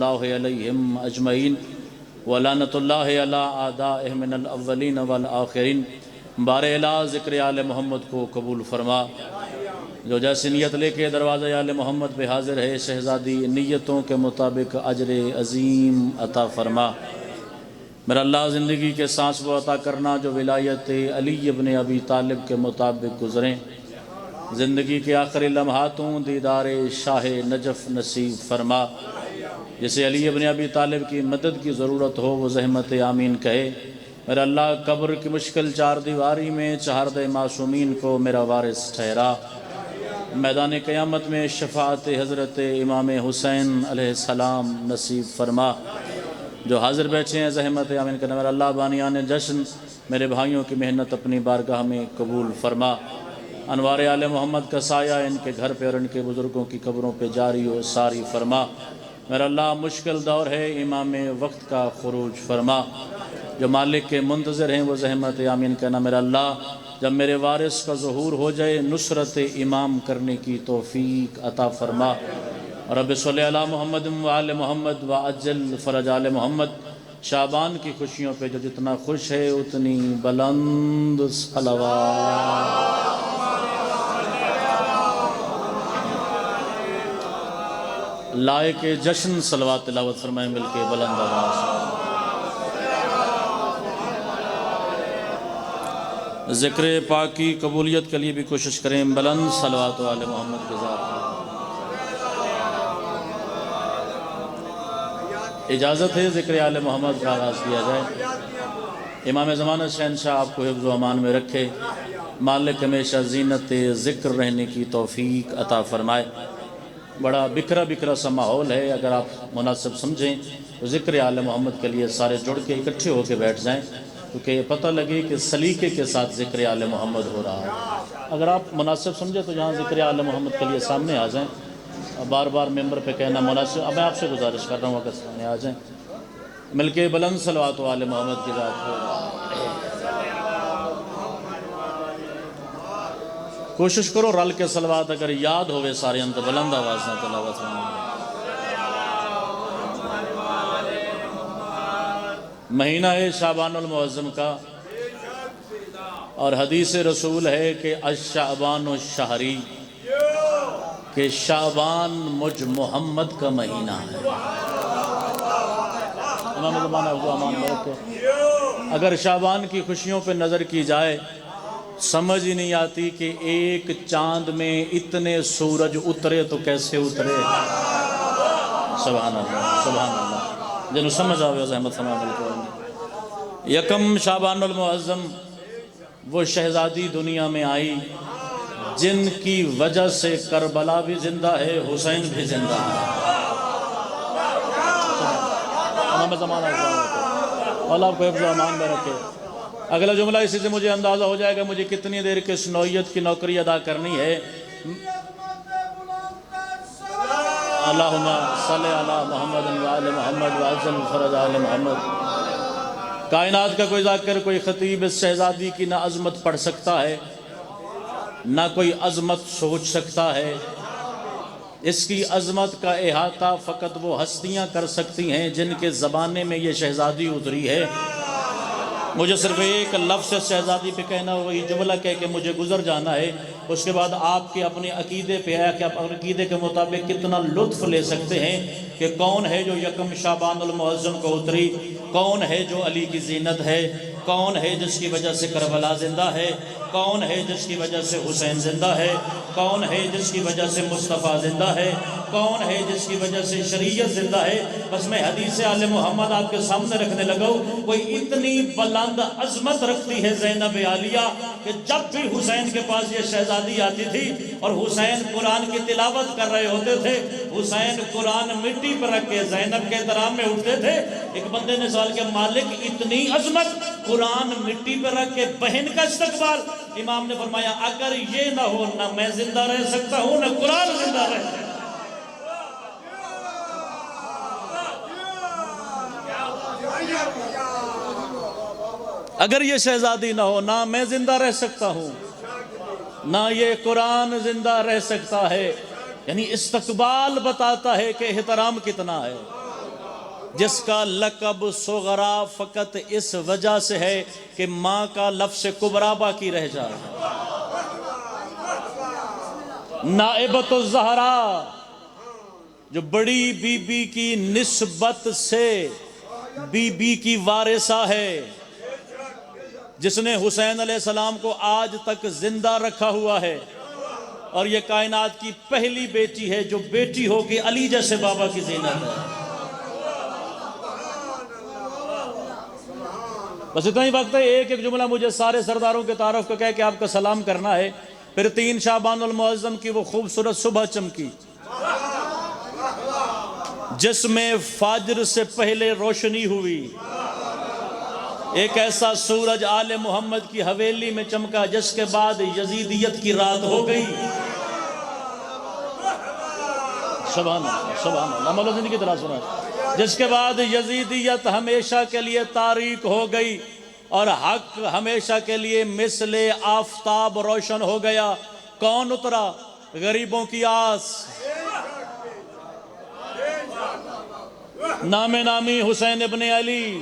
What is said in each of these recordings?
اللہ علیہم اجمعین ولعنۃ اللہ علی اعدائہم من الاولین والآخرین۔ بار الہ ذکر آل محمد کو قبول فرما۔ جو جیسی نیت لے کے دروازہ آل محمد پہ حاضر ہے، شہزادی نیتوں کے مطابق اجر عظیم عطا فرما۔ میرا اللہ زندگی کے سانس وہ عطا کرنا جو ولایت علی ابن ابی طالب کے مطابق گزریں۔ زندگی کے آخری لمحاتوں دیدار شاہ نجف نصیب فرما۔ جسے علی ابن ابی طالب کی مدد کی ضرورت ہو وہ زحمت آمین کہے۔ میرا اللہ قبر کی مشکل چار دیواری میں چہارد معصومین کو میرا وارث ٹھہرا۔ میدان قیامت میں شفاعت حضرت امام حسین علیہ السلام نصیب فرما۔ جو حاضر بیٹھے ہیں زحمت آمین کرنا۔ میرا اللہ بانیان جشن میرے بھائیوں کی محنت اپنی بارگاہ میں قبول فرما۔ انوار آل محمد کا سایہ ان کے گھر پہ اور ان کے بزرگوں کی قبروں پہ جاری و ساری فرما۔ میرا اللہ مشکل دور ہے، امام وقت کا خروج فرما۔ جو مالک کے منتظر ہیں وہ زحمت آمین کہنا۔ میرا اللہ جب میرے وارث کا ظہور ہو جائے نصرت امام کرنے کی توفیق عطا فرما۔ رب صلی علی محمد و آل محمد و عجل فرج آل محمد۔ شعبان کی خوشیوں پہ جو جتنا خوش ہے اتنی بلند صلوات۔ لائق جشن صلوات تلاوت فرمائیں مل کے بلند آواز۔ ذکر پاک کی قبولیت کے لیے بھی کوشش کریں، بلند صلوات آل محمد کے ذات۔ اجازت ہے ذکر آل محمد کا آغاز کیا جائے۔ امام زمانہ شہنشاہ آپ کو حفظ و امان میں رکھے، مالک ہمیشہ زینت ذکر رہنے کی توفیق عطا فرمائے۔ بڑا بکھرا بکھرا سا ماحول ہے، اگر آپ مناسب سمجھیں تو ذکر آل محمد کے لیے سارے جڑ کے اکٹھے ہو کے بیٹھ جائیں، کیونکہ یہ پتہ لگے کہ سلیقے کے ساتھ ذکر آل محمد ہو رہا ہے۔ اگر آپ مناسب سمجھیں تو یہاں ذکر آل محمد کے لیے سامنے آ جائیں۔ بار بار ممبر پہ کہنا مناسب، اب میں آپ سے گزارش کر رہا ہوں اگر سامنے آ جائیں، مل کے بلند صلوات آل محمد کی ذات ہو۔ کوشش کرو رل کے صلوات اگر یاد ہوئے سارے انت بلند آواز نہ تلاوت فرمائیں۔ مہینہ ہے شعبان المعظم کا، اور حدیث رسول ہے کہ الشعبان الشہری، کہ شعبان مجھ محمد کا مہینہ ہے۔ امام زمانہ ابو امان برکے۔ اگر شعبان کی خوشیوں پہ نظر کی جائے سمجھ ہی نہیں آتی کہ ایک چاند میں اتنے سورج اترے تو کیسے اترے۔ سبحان اللہ سبحان اللہ۔ جنہوں سمجھ آوے زحمت سماع ملکو۔ یکم شعبان المعظم وہ شہزادی دنیا میں آئی جن کی وجہ سے کربلا بھی زندہ ہے، حسین بھی زندہ ہے۔ امام زمانہ اللہ آپ کو حفظ و امان میں رکھے۔ اگلا جملہ اسی سے مجھے اندازہ ہو جائے گا مجھے کتنی دیر کس نوعیت کی نوکری ادا کرنی ہے۔ اللہم صلی علی محمد و آل محمد و عجل فرج آل محمد۔ کائنات کا کوئی ذاکر کوئی خطیب اس شہزادی کی نہ عظمت پڑھ سکتا ہے نہ کوئی عظمت سوچ سکتا ہے۔ اس کی عظمت کا احاطہ فقط وہ ہستیاں کر سکتی ہیں جن کے زمانے میں یہ شہزادی اتری ہے۔ مجھے صرف ایک لفظ شہزادی پہ کہنا ہے، وہی جملہ کہہ کے مجھے گزر جانا ہے۔ اس کے بعد آپ کے اپنے عقیدے پہ ہے کہ آپ اپنے عقیدے کے مطابق کتنا لطف لے سکتے ہیں کہ کون ہے جو یکم شعبان المعظم کو اتری، کون ہے جو علی کی زینت ہے، کون ہے جس کی وجہ سے کربلا زندہ ہے، کون ہے جس کی وجہ سے حسین زندہ ہے، کون ہے جس کی وجہ سے مصطفیٰ زندہ ہے، کون ہے جس کی وجہ سے شریعت زندہ ہے۔ بس میں حدیث آل محمد آپ کے سامنے رکھنے لگا ہوں۔ کوئی اتنی بلند عظمت رکھتی ہے زینب عالیہ کہ جب بھی حسین کے پاس یہ شہزادی آتی تھی اور حسین قرآن کی تلاوت کر رہے ہوتے تھے، حسین قرآن مٹی پر رکھ کے زینب کے احترام میں اٹھتے تھے۔ ایک بندے نے سوال کیا مالک اتنی عظمت، قرآن مٹی پر رکھ کے بہن کا استقبال؟ امام نے فرمایا اگر یہ نہ ہو نہ میں زندہ رہ سکتا ہوں نہ قرآن زندہ رہ سکتا۔ اگر یہ شہزادی نہ ہو نہ میں زندہ رہ سکتا ہوں نہ یہ قرآن زندہ رہ سکتا ہے۔ یعنی استقبال بتاتا ہے کہ احترام کتنا ہے۔ جس کا لقب صغرا فقط اس وجہ سے ہے کہ ماں کا لفظ کبرا باقی رہ جائے. نائبۃ الزہرا جو بڑی بی بی کی نسبت سے بی بی کی وارثہ ہے، جس نے حسین علیہ السلام کو آج تک زندہ رکھا ہوا ہے، اور یہ کائنات کی پہلی بیٹی ہے جو بیٹی ہو کے علی جیسے بابا کی زینت ہے. بس اتنا ہی وقت ہے، ایک ایک جملہ مجھے سارے سرداروں کے تعارف کو کہہ کے آپ کا سلام کرنا ہے. پھر 3 شعبان المعظم کی وہ خوبصورت صبح چمکی جس میں فجر سے پہلے روشنی ہوئی. ایک ایسا سورج آل محمد کی حویلی میں چمکا جس کے بعد یزیدیت کی رات ہو گئی. سبحان اللہ سبحان اللہ، مولا زندگی طرح سنا. جس کے بعد یزیدیت ہمیشہ کے لیے تاریک ہو گئی اور حق ہمیشہ کے لیے مثل آفتاب روشن ہو گیا. کون اترا؟ غریبوں کی آس. نام نامی حسین ابن علی.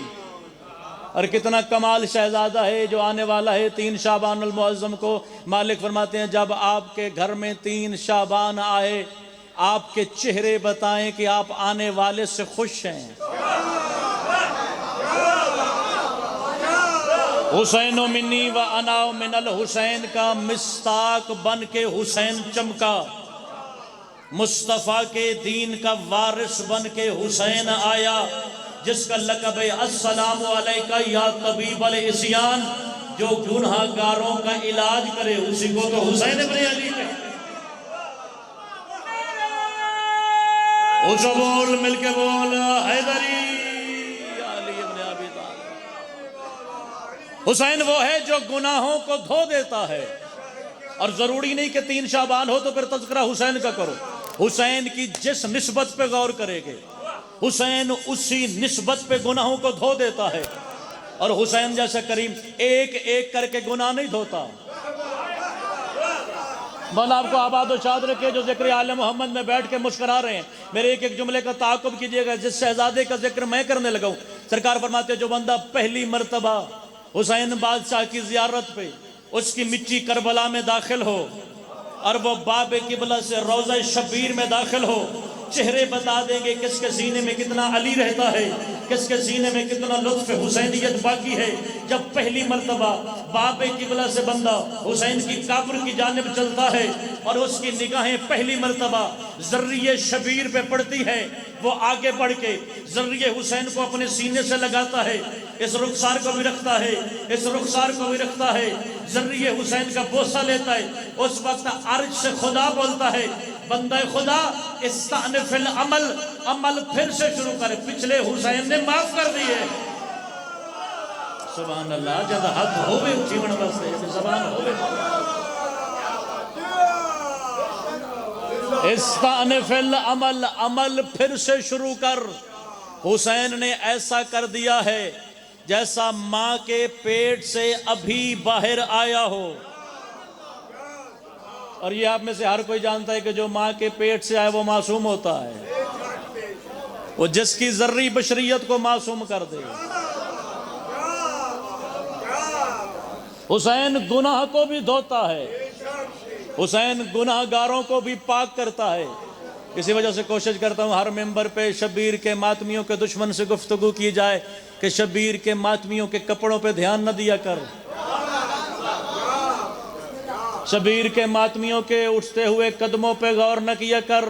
اور کتنا کمال شہزادہ ہے جو آنے والا ہے 3 شعبان المعظم کو. مالک فرماتے ہیں جب آپ کے گھر میں 3 شعبان آئے، آپ کے چہرے بتائیں کہ آپ آنے والے سے خوش ہیں. حسین منی و انا من الحسین کا مصداق بن کے حسین چمکا. مصطفیٰ کے دین کا وارث بن کے حسین آیا، جس کا لقب ہے السلام علیکہ یا طبیب العصیان. جو گناہ گاروں کا علاج کرے اسی کو تو حسین ابن علی کہتے ہیں. اچھو بول، مل کے بول، حیدری علی ابن ابی طالب. حسین وہ ہے جو گناہوں کو دھو دیتا ہے. اور ضروری نہیں کہ 3 شعبان ہو تو پھر تذکرہ حسین کا کرو. حسین کی جس نسبت پہ غور کرے گے، حسین اسی نسبت پہ گناہوں کو دھو دیتا ہے. اور حسین جیسا کریم ایک ایک کر کے گناہ نہیں دھوتا. مولا آپ کو آباد و شاد رکھے جو ذکر آل محمد میں بیٹھ کے مسکرا رہے ہیں. میرے ایک ایک جملے کا تعاقب کیجئے گا. جس شہزادے کا ذکر میں کرنے لگا ہوں، سرکار فرماتے ہیں جو بندہ پہلی مرتبہ حسین بادشاہ کی زیارت پہ اس کی مٹی کربلا میں داخل ہو اور وہ باب قبلہ سے روضہ شبیر میں داخل ہو، چہرے بتا دیں گے کس کے سینے میں کتنا علی رہتا ہے، کس کے سینے میں کتنا لطف حسینیت باقی ہے. جب پہلی مرتبہ باب قبلہ سے بندہ حسین کی قبر کی جانب چلتا ہے اور اس کی نگاہیں پہلی مرتبہ ذریعہ شبیر پہ پڑتی ہے، وہ آگے بڑھ کے ذریعہ حسین کو اپنے سینے سے لگاتا ہے، اس رخسار کو بھی رکھتا ہے، اس رخسار کو بھی رکھتا ہے، ذریعہ حسین کا بوسہ لیتا ہے. اس وقت عرش سے خدا بولتا ہے بندہ خدا استعنف العمل، عمل پھر سے شروع کرے، پچھلے حسین نے معاف کر دیے. سبحان اللہ. جد حد ہوئے جیون بستے سبحان ہوئے. استعنف العمل، عمل پھر سے شروع کر. حسین نے ایسا کر دیا ہے جیسا ماں کے پیٹ سے ابھی باہر آیا ہو. اور یہ آپ میں سے ہر کوئی جانتا ہے کہ جو ماں کے پیٹ سے آئے وہ معصوم ہوتا ہے. وہ جس کی ذری بشریت کو معصوم کر دے. حسین گناہ کو بھی دھوتا ہے، حسین گناہ گاروں کو بھی پاک کرتا ہے. اسی وجہ سے کوشش کرتا ہوں ہر ممبر پہ شبیر کے ماتمیوں کے دشمن سے گفتگو کی جائے کہ شبیر کے ماتمیوں کے کپڑوں پہ دھیان نہ دیا کر، شبیر کے ماتمیوں کے اٹھتے ہوئے قدموں پہ غور نہ کیا کر.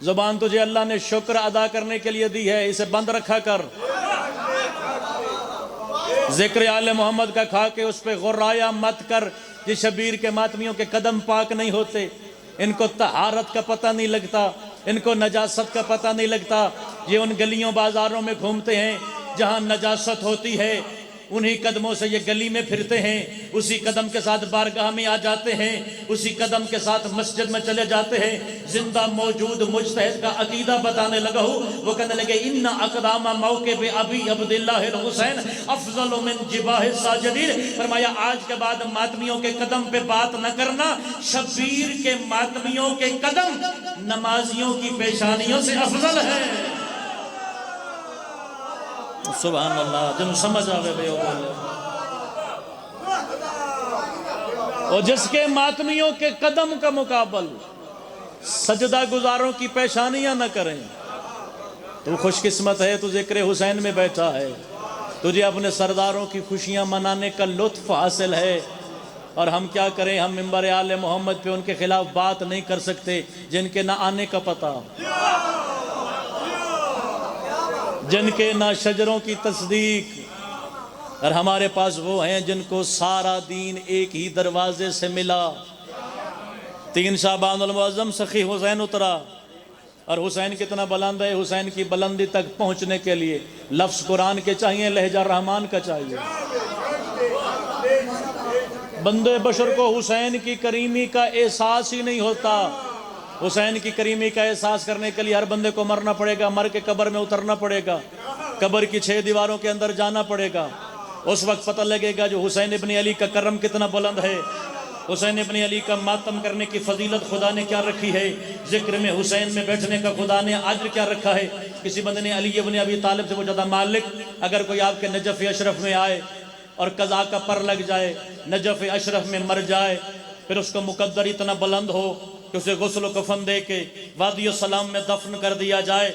زبان تجھے اللہ نے شکر ادا کرنے کے لیے دی ہے، اسے بند رکھا کر. ذکر آل محمد کا کھا کے اس پہ غرایا مت کر. یہ شبیر کے ماتمیوں کے قدم پاک نہیں ہوتے، ان کو طہارت کا پتہ نہیں لگتا، ان کو نجاست کا پتہ نہیں لگتا. یہ ان گلیوں بازاروں میں گھومتے ہیں جہاں نجاست ہوتی ہے، انہی قدموں سے یہ گلی میں پھرتے ہیں، اسی قدم کے ساتھ بارگاہ میں آ جاتے ہیں، اسی قدم کے ساتھ مسجد میں چلے جاتے ہیں. زندہ موجود مجتہد کا عقیدہ بتانے لگا ہوں. وہ کہنے لگے ان اقدام موقع ابی عبداللہ الحسین افضل من جباہ الساجدین. فرمایا آج کے بعد ماتمیوں کے قدم پہ بات نہ کرنا، شبیر کے ماتمیوں کے قدم نمازیوں کی پیشانیوں سے افضل ہے. سبحان اللہ جن سمجھ آوے بے بولے اور جس کے ماتمیوں کے قدم کا مقابل سجدہ گزاروں کی پیشانیاں نہ کریں، تو خوش قسمت ہے، تو ذکر حسین میں بیٹھا ہے، تجھے اپنے سرداروں کی خوشیاں منانے کا لطف حاصل ہے۔ اور ہم کیا کریں، ہم منبر آل محمد پہ ان کے خلاف بات نہیں کر سکتے جن کے نہ آنے کا پتہ، جن کے نہ شجروں کی تصدیق، اور ہمارے پاس وہ ہیں جن کو سارا دین ایک ہی دروازے سے ملا۔ 3 شعبان المعظم سخی حسین اترا، اور حسین کتنا بلند ہے، حسین کی بلندی تک پہنچنے کے لیے لفظ قرآن کے چاہیے، لہجہ رحمان کا چاہیے۔ بندے بشر کو حسین کی کریمی کا احساس ہی نہیں ہوتا۔ حسین کی کریمی کا احساس کرنے کے لیے ہر بندے کو مرنا پڑے گا، مر کے قبر میں اترنا پڑے گا، قبر کی 6 دیواروں کے اندر جانا پڑے گا، اس وقت پتہ لگے گا جو حسین ابن علی کا کرم کتنا بلند ہے، حسین ابن علی کا ماتم کرنے کی فضیلت خدا نے کیا رکھی ہے، ذکر میں حسین میں بیٹھنے کا خدا نے اجر کیا رکھا ہے۔ کسی بندے نے علی ابن ابی طالب سے پوچھا تھا، مالک اگر کوئی آپ کے نجف اشرف میں آئے اور قضا کا پر لگ جائے، نجف اشرف میں مر جائے، پھر اس کا مقدر اتنا بلند ہو کہ اسے غسل و کفن دے کے وادی السلام میں دفن کر دیا جائے،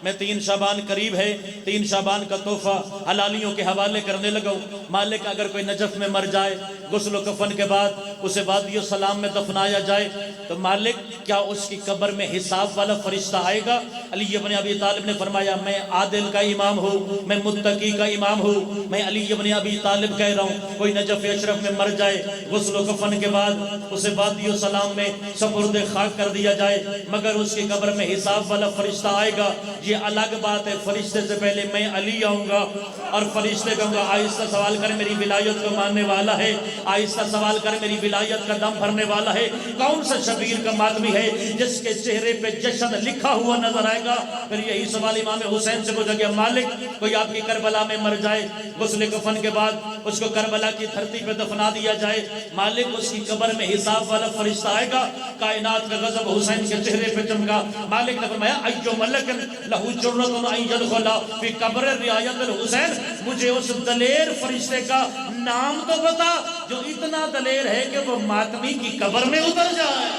میں 3 شعبان قریب ہے، 3 شعبان کا تحفہ حلالیوں کے حوالے کرنے لگا ہوں، مالک اگر کوئی نجف میں مر جائے، غسل و کفن کے بعد اسے وادی السلام میں دفنایا جائے، تو مالک کیا اس کی قبر میں حساب والا فرشتہ آئے گا؟ علی ابن ابی طالب نے فرمایا، میں عادل کا امام ہوں، میں متقی کا امام ہوں، میں علی ابن ابی طالب کہہ رہا ہوں، کوئی نجف اشرف میں مر جائے، غسل و کفن کے بعد اسے وادی السلام میں سپرد خاک کر دیا جائے، مگر اس کی قبر میں حساب والا فرشتہ آئے گا، یہ الگ بات ہے۔ فرشتے سے پہلے میں علی آؤں گا اور فرشتے کہوں گا، آہستہ سوال کر میری ولایت کو ماننے والا ہے، آہستہ سوال کر میری ولایت کا دم بھرنے والا ہے، کون سا شبیر کا ماتمی ہے جس کے چہرے پہ جشن لکھا ہوا نظر آئے گا؟ پھر یہی سوال امام حسین سے پوچھا گیا، مالک کوئی آپ کی کربلا میں مر جائے، غسل کفن کے بعد اس کو کربلا کی دھرتی پہ دفنا دیا جائے، مالک اس کی قبر میں حساب والا فرشتہ آئے گا؟ کائنات کا غضب حسین کے چہرے پہ چمکا، مالک نے فرمایا، ایو ملکن لہو جرۃ ان یدخل فی قبر رعایت الحسین، مجھے اس دلیر فرشتے کا نام تو بتا جو اتنا دلیر ہے کہ وہ ماتمی کی قبر میں اتر جائے۔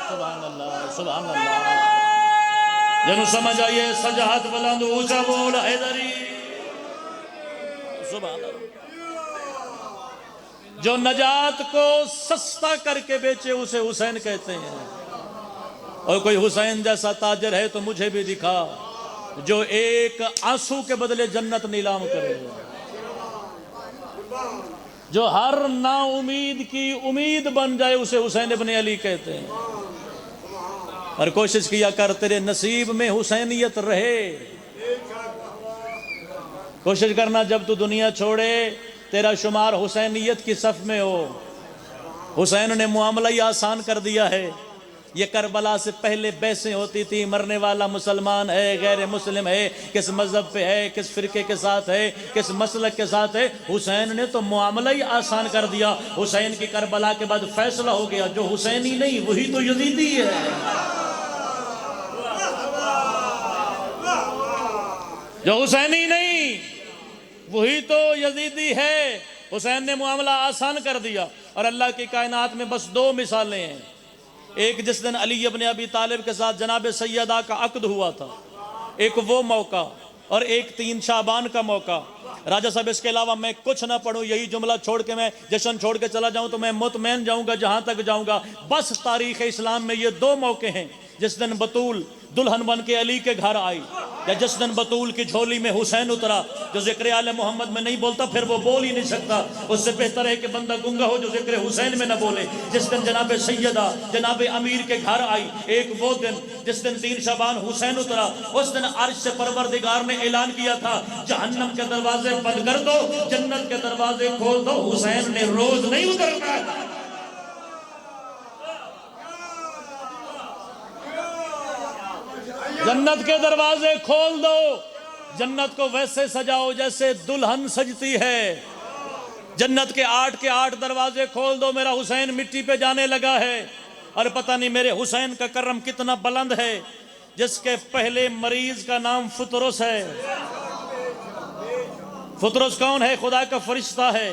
سبحان اللہ سبحان اللہ، جنہوں سمجھ آئیے سجاہت بلند اونچا بول حیدری، سبحان اللہ۔ جو نجات کو سستا کر کے بیچے اسے حسین کہتے ہیں، اور کوئی حسین جیسا تاجر ہے تو مجھے بھی دکھا جو ایک آنسو کے بدلے جنت نیلام کرے، جو ہر نا امید کی امید بن جائے اسے حسین ابن علی کہتے ہیں۔ اور کوشش کیا کر تیرے نصیب میں حسینیت رہے، کوشش کرنا جب تو دنیا چھوڑے تیرا شمار حسینیت کی صف میں ہو۔ حسین نے معاملہ ہی آسان کر دیا ہے، یہ کربلا سے پہلے بحثیں ہوتی تھی، مرنے والا مسلمان ہے غیر مسلم ہے، کس مذہب پہ ہے، کس فرقے کے ساتھ ہے، کس مسلک کے ساتھ ہے۔ حسین نے تو معاملہ ہی آسان کر دیا، حسین کی کربلا کے بعد فیصلہ ہو گیا، جو حسینی نہیں وہی تو یزیدی ہے، جو حسینی نہیں وہی تو یزیدی ہے۔ حسین نے معاملہ آسان کر دیا، اور اللہ کی کائنات میں بس 2 مثالیں ہیں، ایک جس دن علی ابن ابی طالب کے ساتھ جناب سیدہ کا عقد ہوا تھا، ایک وہ موقع، اور ایک 3 شعبان کا موقع۔ راجہ صاحب اس کے علاوہ میں کچھ نہ پڑھوں، یہی جملہ چھوڑ کے میں جشن چھوڑ کے چلا جاؤں تو میں مطمئن جاؤں گا جہاں تک جاؤں گا۔ بس تاریخ اسلام میں یہ 2 موقع ہیں، جس دن بطول دلہن بن کے علی کے گھر آئی، یا جس دن بطول کی جھولی میں حسین اترا۔ جو ذکر آل محمد میں نہیں بولتا پھر وہ بول ہی نہیں سکتا، اس سے بہتر ہے کہ بندہ گنگا ہو جو ذکر حسین میں نہ بولے۔ جس دن جناب سیدہ جناب امیر کے گھر آئی، ایک وہ دن جس دن 3 شعبان حسین اترا، اس دن عرش سے پروردگار نے اعلان کیا تھا، جہنم کے دروازے بند کر دو، جنت کے دروازے کھول دو، حسین نے روز نہیں اترنا۔ جنت کے دروازے کھول دو، جنت کو ویسے سجاؤ جیسے دلہن سجتی ہے، جنت کے 8 دروازے کھول دو، میرا حسین مٹی پہ جانے لگا ہے، اور پتہ نہیں میرے حسین کا کرم کتنا بلند ہے۔ جس کے پہلے مریض کا نام فطرس ہے۔ فطرس کون ہے؟ خدا کا فرشتہ ہے،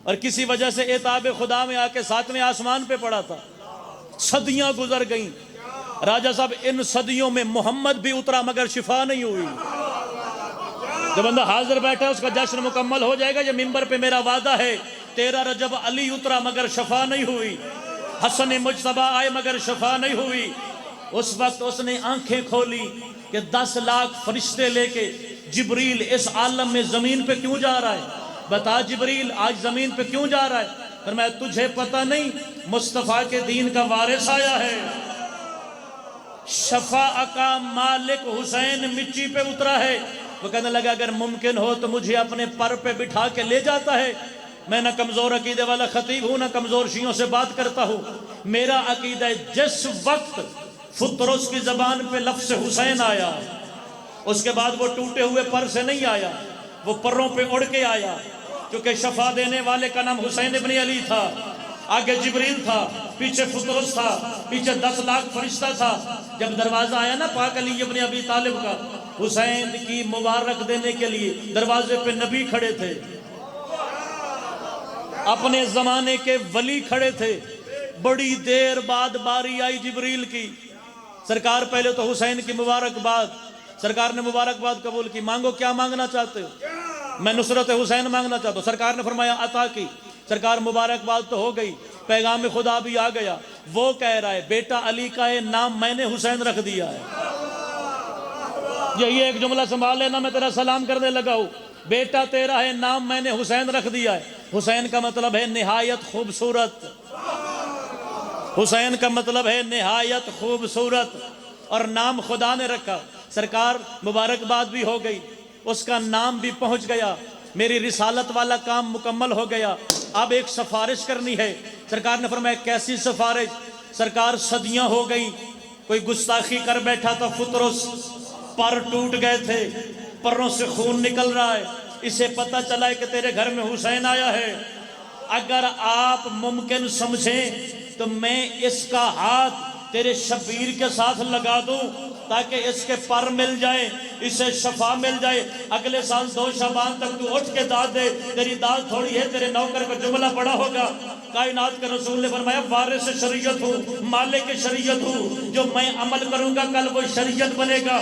اور کسی وجہ سے اعتاب خدا میں آ کے 7ویں آسمان پہ پڑا تھا۔ صدیاں گزر گئیں، راجہ صاحب ان صدیوں میں محمد بھی اترا مگر شفا نہیں ہوئی۔ جو بندہ حاضر بیٹھا ہے اس کا جشن مکمل ہو جائے گا۔ یہ ممبر پہ میرا وعدہ ہے، 13 رجب علی اترا مگر شفا نہیں ہوئی، حسن مجتبیٰ آئے مگر شفا نہیں ہوئی۔ اس وقت اس نے آنکھیں کھولی کہ 10 لاکھ فرشتے لے کے جبریل اس عالم میں زمین پہ کیوں جا رہا ہے؟ بتا جبریل آج زمین پہ کیوں جا رہا ہے؟ فرمایا تجھے پتہ نہیں، مصطفیٰ کے دین کا وارث آیا ہے۔ شفاء کا مالک حسین مٹی پہ اترا ہے۔ وہ کہنے لگا اگر ممکن ہو تو مجھے اپنے پر پہ بٹھا کے لے جاتا ہے۔ میں نہ کمزور عقیدے والا خطیب ہوں، نہ کمزور شیعوں سے بات کرتا ہوں۔ میرا عقیدہ ہے جس وقت فطرس کی زبان پہ لفظ حسین آیا، اس کے بعد وہ ٹوٹے ہوئے پر سے نہیں آیا، وہ پروں پہ اڑ کے آیا، کیونکہ شفا دینے والے کا نام حسین ابن علی تھا۔ آگے جبریل تھا، پیچھے فطرس تھا، پیچھے 10 لاکھ فرشتہ تھا۔ جب دروازہ آیا نا پاک علی ابن ابی طالب کا، حسین کی مبارک دینے کے لیے دروازے پہ نبی کھڑے تھے، اپنے زمانے کے ولی کھڑے تھے۔ بڑی دیر بعد باری آئی جبریل کی۔ سرکار پہلے تو حسین کی مبارکباد، سرکار نے مبارکباد قبول کی۔ مانگو کیا مانگنا چاہتے ہو؟ میں نصرت حسین مانگنا چاہتا ہوں۔ سرکار نے فرمایا عطا کی۔ سرکار مبارکباد تو ہو گئی، پیغام خدا بھی آ گیا۔ وہ کہہ رہا ہے بیٹا علی کا ہے، نام میں نے حسین رکھ دیا ہے۔ یہی ایک جملہ سنبھال لینا، میں تیرا سلام کرنے لگا ہوں۔ بیٹا تیرا ہے، نام میں نے حسین رکھ دیا ہے۔ حسین کا مطلب ہے نہایت خوبصورت، حسین کا مطلب ہے نہایت خوبصورت، اور نام خدا نے رکھا۔ سرکار مبارکباد بھی ہو گئی، اس کا نام بھی پہنچ گیا، میری رسالت والا کام مکمل ہو گیا۔ اب ایک سفارش کرنی ہے۔ سرکار نے فرمایا کیسی سفارش؟ سرکار صدیاں ہو گئی، کوئی گستاخی کر بیٹھا تھا فطرس، پر ٹوٹ گئے تھے، پروں سے خون نکل رہا ہے، اسے پتہ چلا ہے کہ تیرے گھر میں حسین آیا ہے۔ اگر آپ ممکن سمجھیں تو میں اس کا ہاتھ تیرے شبیر کے ساتھ لگا دوں تاکہ اس کے پر مل جائے، اسے شفا مل جائے۔ اگلے سال 2 شعبان تک تو اٹھ کے داد دے، تیری داد تھوڑی ہے، تیرے نوکر کا جملہ پڑا ہوگا۔ کائنات کے رسول نے فرمایا وارث شریعت ہوں، مالک شریعت ہوں، جو میں عمل کروں گا کل وہ شریعت بنے گا۔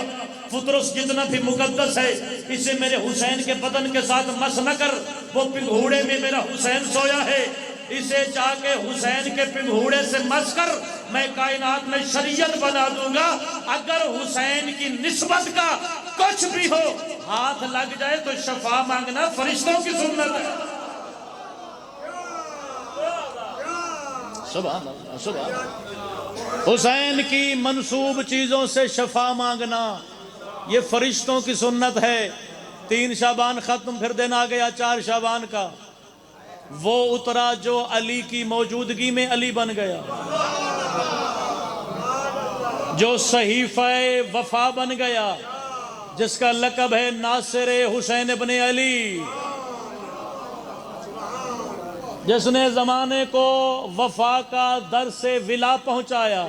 فطرس جتنا بھی مقدس ہے، اسے میرے حسین کے بدن کے ساتھ مس نہ کر، وہ پنگھوڑے میں میرا حسین سویا ہے، اسے جا کے حسین کے پنگھوڑے سے مس کر، میں کائنات میں شریعت بنا دوں گا۔ اگر حسین کی نسبت کا کچھ بھی ہو ہاتھ لگ جائے تو شفا مانگنا فرشتوں کی سنت ہے۔ سبحان اللہ، سبحان اللہ۔ حسین کی منسوب چیزوں سے شفا مانگنا یہ فرشتوں کی سنت ہے۔ 3 شعبان ختم، پھر دن آ گیا 4 شعبان کا۔ وہ اترا جو علی کی موجودگی میں علی بن گیا، جو صحیفہ وفا بن گیا، جس کا لقب ہے ناصر حسین ابن علی، جس نے زمانے کو وفا کا درس ولا پہنچایا۔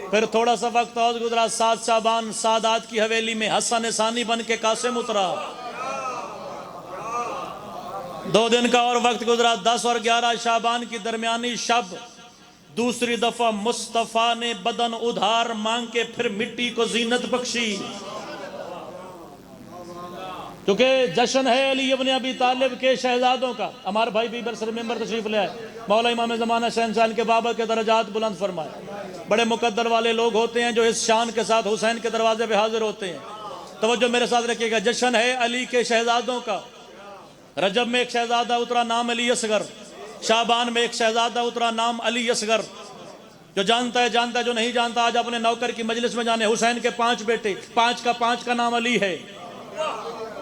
پھر تھوڑا سا وقت اور گزرا، 7 شعبان سادات کی حویلی میں حسن ثانی بن کے قاسم اترا۔ 2 دن کا اور وقت گزرا، 10 اور 11 شعبان کی درمیانی شب دوسری دفعہ مصطفیٰ نے بدن ادھار مانگ کے پھر مٹی کو زینت بخشی، کیونکہ جشن ہے علی ابن ابی طالب کے شہزادوں کا۔ ہمارے بھائی بھی برسر ممبر تشریف لے آئے، مولا امام زمانہ شہنشاہ کے بابا کے درجات بلند فرمائے۔ بڑے مقدر والے لوگ ہوتے ہیں جو اس شان کے ساتھ حسین کے دروازے پہ حاضر ہوتے ہیں۔ توجہ میرے ساتھ رکھیے گا، جشن ہے علی کے شہزادوں کا۔ رجب میں ایک شہزادہ اترا، نام علی اصغر۔ شعبان میں ایک شہزادہ اترا، نام علی اصغر۔ جو جانتا ہے جانتا ہے، جو نہیں جانتا آج اپنے نوکر کی مجلس میں جانے۔ حسین کے 5 بیٹے، 5 کا نام علی ہے،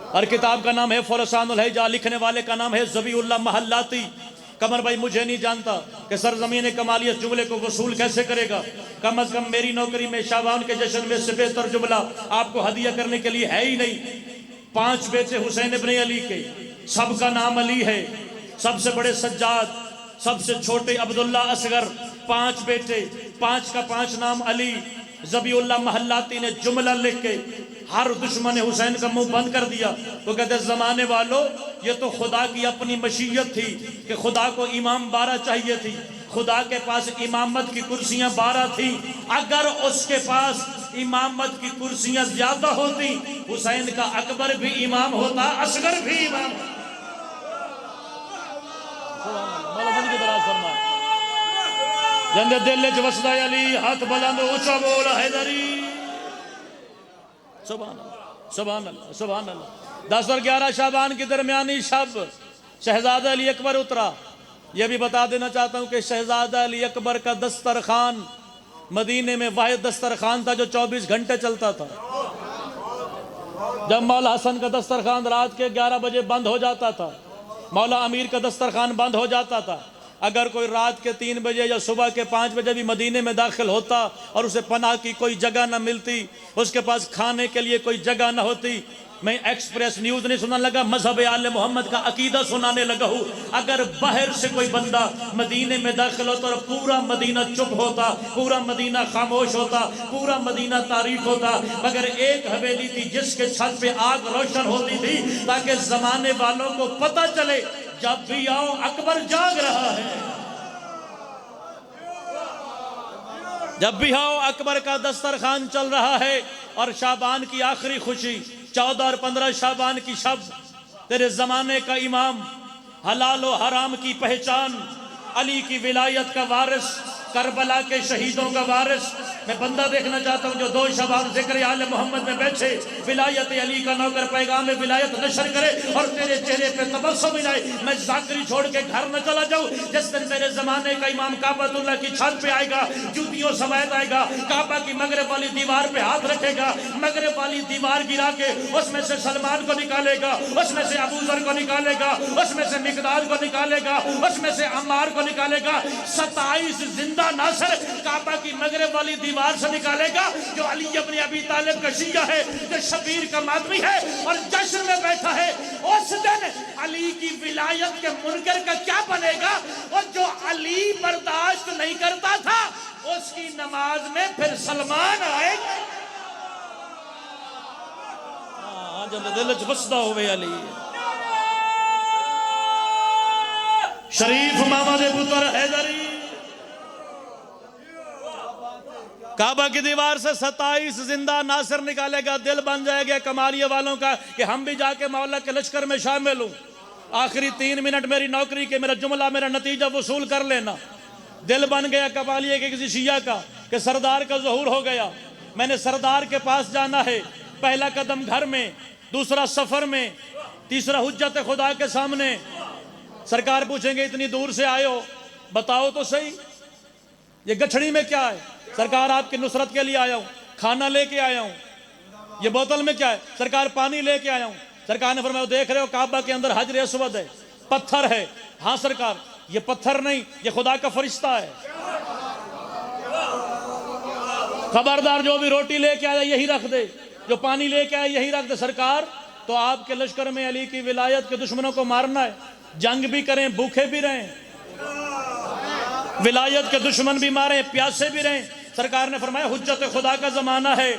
اور کتاب کا نام ہے فرسان الحجہ، لکھنے والے کا نام ہے ذبیح اللہ محلاتی۔ قمر بھائی مجھے نہیں جانتا کہ سرزمین کمالی اس جملے کو وصول کیسے کرے گا، کم از کم میری نوکری میں شعبان کے جشن میں سے بہتر جملہ آپ کو ہدیہ کرنے کے لیے ہے ہی نہیں۔ 5 بیٹے حسین ابن علی کے، سب کا نام علی ہے، سب سے بڑے سجاد، سب سے چھوٹے عبداللہ اصغر۔ 5 بیٹے، 5 کا 5 نام علی۔ ذبیح اللہ محلاتی نے جملہ لکھ کے ہر دشمن حسین کا منہ بند کر دیا. وہ کہتے ہیں زمانے والوں یہ تو خدا کی اپنی مشیت تھی کہ خدا کو امام 12 چاہیے تھی. خدا کے پاس امامت کی کرسیاں 12 تھی. اگر اس کے پاس امامت کی کرسیاں زیادہ ہوتی حسین کا اکبر بھی امام ہوتا, اصغر بھی امام. جندے دل وچ وسدا علی ہاتھ بلند اونچا بول حیدری. سبحان اللہ سبحان اللہ سبحان اللہ. 10 اور 11 شعبان کی درمیانی شب شہزادہ علی اکبر اترا. یہ بھی بتا دینا چاہتا ہوں کہ شہزادہ علی اکبر کا دسترخوان مدینے میں واحد دسترخوان تھا جو 24 گھنٹے چلتا تھا. جب مولا حسن کا دسترخوان رات کے 11 بجے بند ہو جاتا تھا, مولا امیر کا دسترخوان بند ہو جاتا تھا. اگر کوئی رات کے 3 بجے یا صبح کے 5 بجے بھی مدینے میں داخل ہوتا اور اسے پناہ کی کوئی جگہ نہ ملتی, اس کے پاس کھانے کے لیے کوئی جگہ نہ ہوتی, میں ایکسپریس نیوز نہیں سننے لگا, مذہب آل محمد کا عقیدہ سنانے لگا ہوں. اگر باہر سے کوئی بندہ مدینے میں داخل ہوتا اور پورا مدینہ چپ ہوتا, پورا مدینہ خاموش ہوتا, پورا مدینہ تاریک ہوتا, مگر ایک حویلی تھی جس کے چھت پہ آگ روشن ہوتی تھی تاکہ زمانے والوں کو پتہ چلے جب بھی آؤ اکبر جاگ رہا ہے. جب بھی آؤ اکبر کا دسترخوان چل رہا ہے. اور شعبان کی آخری خوشی 14 اور 15 شعبان کی شب, تیرے زمانے کا امام, حلال و حرام کی پہچان, علی کی ولایت کا وارث, کربلا کے شہیدوں کا وارث. میں بندہ دیکھنا چاہتا ہوں جو 2 شباب ذکر آل محمد میں بیٹھے, ولایت علی کا نوکر پیغام ولایت نشر کرے اور تیرے چہرے پہ تبسم ملائے. میں ذاکری چھوڑ کے گھر نہ چلا جاؤں. جس دن تیرے زمانے کا امام کعبۃ اللہ کی چھت پہ آئے گا, جوتیوں سمیت آئے گا, کعبہ کی مغرب والی دیوار پہ ہاتھ رکھے گا, مغرب والی دیوار گرا کے اس میں سے سلمان کو نکالے گا, اس میں سے ابو ذر کو نکالے گا, اس میں سے مقداد کو نکالے گا, اس میں سے عمار کو نکالے گا. 27 زندہ ناصر کعبہ کی مغرب والی دیوار سے نکالے گا, جو علی ابن ابی طالب کا شیعہ ہے, جو شبیر کا ماتمی ہے اور جشن میں بیٹھا ہے. اس دن علی کی ولایت کے منکر کا کیا بنے گا؟ اور جو علی برداشت نہیں کرتا تھا اس کی نماز میں پھر سلمان آئے گا. جب دل بسدہ ہوئے علی شریف محمد پتر حیدری. کعبہ کی دیوار سے 27 زندہ ناصر نکالے گا. دل بن جائے گا کمالیہ والوں کا کہ ہم بھی جا کے مولا کے لشکر میں شامل ہوں. آخری 3 منٹ میری نوکری کے, میرا جملہ میرا نتیجہ وصول کر لینا. دل بن گیا کمالیہ کے کسی شیعہ کا کہ سردار کا ظہور ہو گیا, میں نے سردار کے پاس جانا ہے. پہلا قدم گھر میں, دوسرا سفر میں, تیسرا حجت خدا کے سامنے. سرکار پوچھیں گے اتنی دور سے آئے ہو, بتاؤ تو صحیح یہ گچھڑی میں کیا ہے؟ سرکار آپ کی نصرت کے لیے آیا ہوں, کھانا لے کے آیا ہوں. یہ بوتل میں کیا ہے؟ سرکار پانی لے کے آیا ہوں. سرکار نے فرمایا دیکھ رہے ہو کعبہ کے اندر حجر اسود ہے, پتھر ہے. ہاں سرکار یہ پتھر نہیں, یہ خدا کا فرشتہ ہے. خبردار جو بھی روٹی لے کے آیا یہی رکھ دے, جو پانی لے کے آیا یہی رکھ دے. سرکار تو آپ کے لشکر میں علی کی ولایت کے دشمنوں کو مارنا ہے, جنگ بھی کریں بھوکے بھی رہیں, ولایت کے دشمن بھی ماریں پیاسے بھی رہیں. سرکار نے فرمایا حجت خدا کا زمانہ ہے,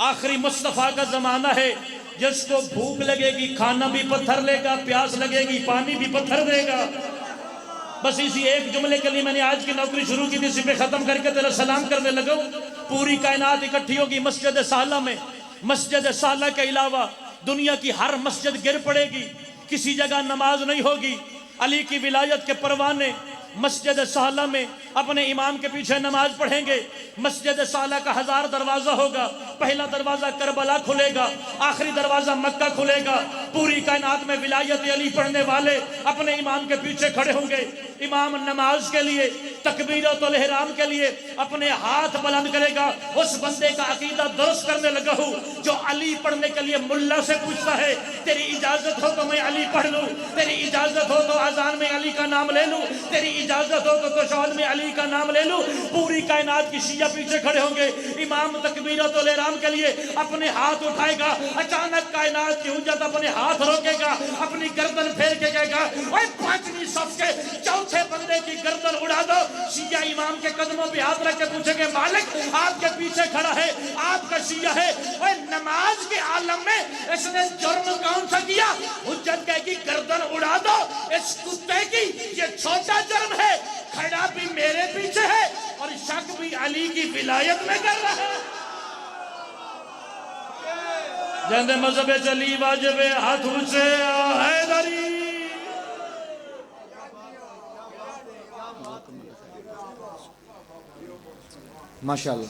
آخری مصطفیٰ کا زمانہ ہے. جس کو بھوک لگے گی کھانا بھی پتھر لے گا, پیاس لگے گی پانی بھی پتھر دے گا. بس اسی ایک جملے کے لیے میں نے آج کی نوکری شروع کی تھی, اسی پہ ختم کر کے تیرا سلام کرنے لگا ہوں. پوری کائنات اکٹھی ہوگی مسجد سالہ میں. مسجد سالہ کے علاوہ دنیا کی ہر مسجد گر پڑے گی, کسی جگہ نماز نہیں ہوگی. علی کی ولایت کے پروانے مسجد سالہ میں اپنے امام کے پیچھے نماز پڑھیں گے. مسجد سالہ کا 1000 دروازہ ہوگا. پہلا دروازہ کربلا کھلے گا, آخری دروازہ مکہ کھلے گا. پوری کائنات میں ولایت علی پڑھنے والے اپنے امام کے پیچھے کھڑے ہوں گے. امام نماز کے لیے تکبیرۃ الاحرام کے لیے اپنے ہاتھ بلند کرے گا. اس بندے کا عقیدہ درست کرنے لگا ہوں جو علی پڑھنے کے لیے ملا سے پوچھتا ہے تیری اجازت ہو تو میں علی پڑھ لوں, تیری اجازت ہو تو اذان میں علی کا نام لے لوں, تیری اجازت ہو تو تشہد میں علی کا نام لے لوں. پوری کائنات کی شیعہ پیچھے کھڑے ہوں گے. امام تکبیرۃ الاحرام کے لیے اپنے ہاتھ اٹھائے گا. اچانک کائنات کی حجت اپنے ہاتھ روکے گا اپنی گردن پھیر کے کہے گا اوہ پانچویں صف کے چوتھے بندے کی گردن اڑا دو. شیعہ امام کے قدموں پہ ہاتھ رکھ کے پوچھیں گے مالک آپ کے پیچھے کھڑا ہے آپ کا شیعہ ہے. اوہ نماز کے عالم میں اس نے جرم کون سا کیا؟ حجت کہے گی گردن اڑا دو اس کتے کی, یہ چھوٹا جرم ہے, کھڑا بھی میرے پیچھے ہے اور شک بھی علی کی ولایت میں کر رہا ہے. جند مذہب چلی واجب ہاتھ سے حیدری. ماشاءاللہ.